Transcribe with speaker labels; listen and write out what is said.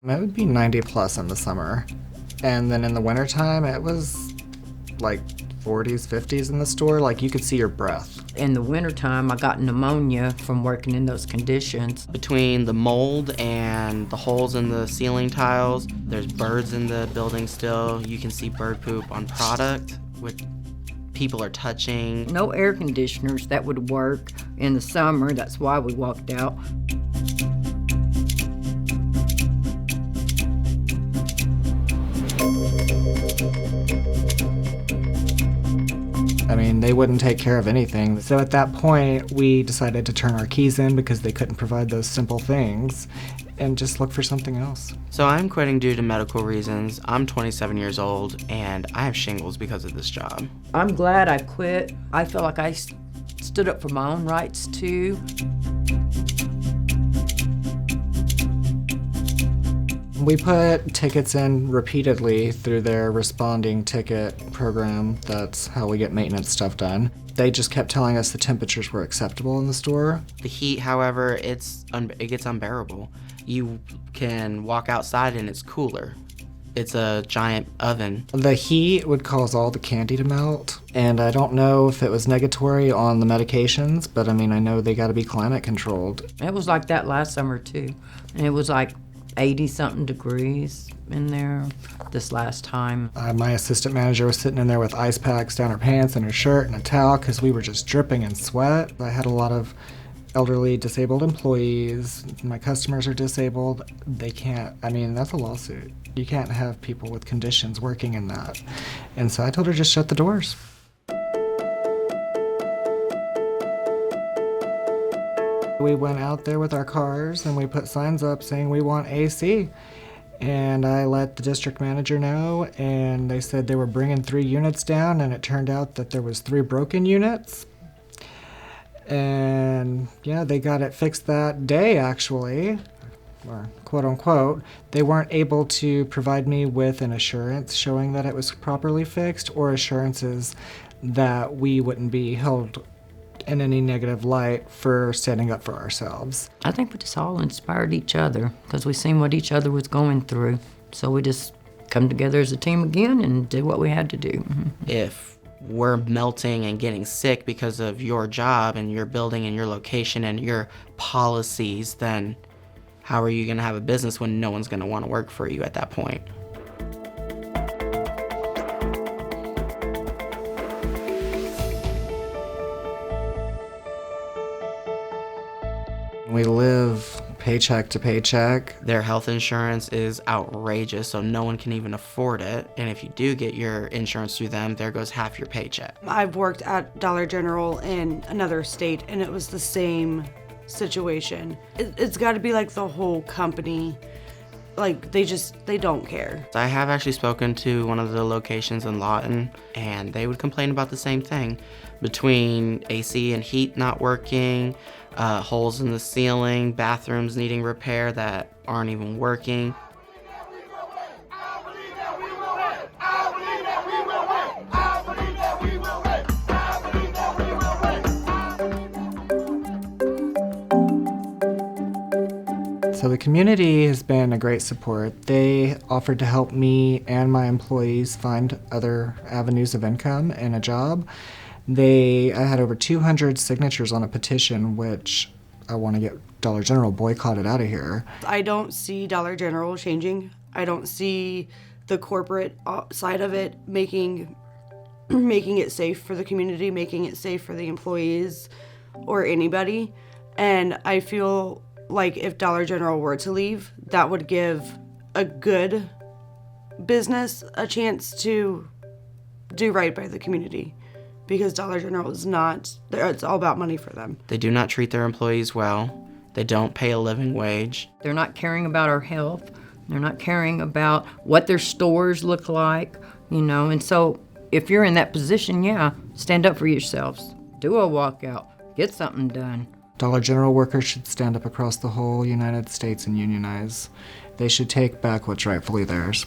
Speaker 1: It would be 90 plus in the summer. And then in the wintertime, it was like 40s, 50s in the store. Like you could see your breath.
Speaker 2: In the wintertime, I got pneumonia from working in those conditions.
Speaker 3: Between the mold and the holes in the ceiling tiles, there's birds in the building still. You can see bird poop on product, which people are touching.
Speaker 2: No air conditioners that would work in the summer. That's why we walked out.
Speaker 1: I mean, they wouldn't take care of anything. So at that point, we decided to turn our keys in because they couldn't provide those simple things and just look for something else.
Speaker 3: So I'm quitting due to medical reasons. I'm 27 years old and I have shingles because of this job.
Speaker 2: I'm glad I quit. I feel like I stood up for my own rights too.
Speaker 1: We put tickets in repeatedly through their responding ticket program. That's how we get maintenance stuff done. They just kept telling us the temperatures were acceptable in the store.
Speaker 3: The heat, however, it gets unbearable. You can walk outside and it's cooler. It's a giant oven.
Speaker 1: The heat would cause all the candy to melt, and I don't know if it was negatory on the medications, but I mean, I know they gotta be climate controlled.
Speaker 2: It was like that last summer too. And it was like 80-something degrees in there this last time.
Speaker 1: My assistant manager was sitting in there with ice packs down her pants and her shirt and a towel because we were just dripping in sweat. I had a lot of elderly disabled employees. My customers are disabled. They can't, I mean, that's a lawsuit. You can't have people with conditions working in that. And so I told her just shut the doors. We went out there with our cars and we put signs up saying we want AC. And I let the district manager know, and they said they were bringing 3 units down, and it turned out that there was 3 broken units. And yeah, they got it fixed that day actually, or quote unquote. They weren't able to provide me with an assurance showing that it was properly fixed or assurances that we wouldn't be held in any negative light for standing up for ourselves.
Speaker 2: I think we just all inspired each other because we seen what each other was going through. So we just come together as a team again and did what we had to do.
Speaker 3: If we're melting and getting sick because of your job and your building and your location and your policies, then how are you gonna have a business when no one's gonna wanna work for you at that point?
Speaker 1: We live paycheck to paycheck.
Speaker 3: Their health insurance is outrageous, so no one can even afford it. And if you do get your insurance through them, there goes half your paycheck.
Speaker 4: I've worked at Dollar General in another state, and it was the same situation. It's got to be like the whole company. Like, they don't care.
Speaker 3: I have actually spoken to one of the locations in Lawton, and they would complain about the same thing. Between AC and heat not working, holes in the ceiling, bathrooms needing repair that aren't even working.
Speaker 1: So the community has been a great support. They offered to help me and my employees find other avenues of income and a job. I had over 200 signatures on a petition, which I want to get Dollar General boycotted out of here.
Speaker 4: I don't see Dollar General changing. I don't see the corporate side of it making it safe for the community, making it safe for the employees or anybody. And I feel like if Dollar General were to leave, that would give a good business a chance to do right by the community. Because Dollar General is not, it's all about money for them.
Speaker 3: They do not treat their employees well. They don't pay a living wage.
Speaker 2: They're not caring about our health. They're not caring about what their stores look like, you know. And so if you're in that position, yeah, stand up for yourselves. Do a walkout. Get something done.
Speaker 1: Dollar General workers should stand up across the whole United States and unionize. They should take back what's rightfully theirs.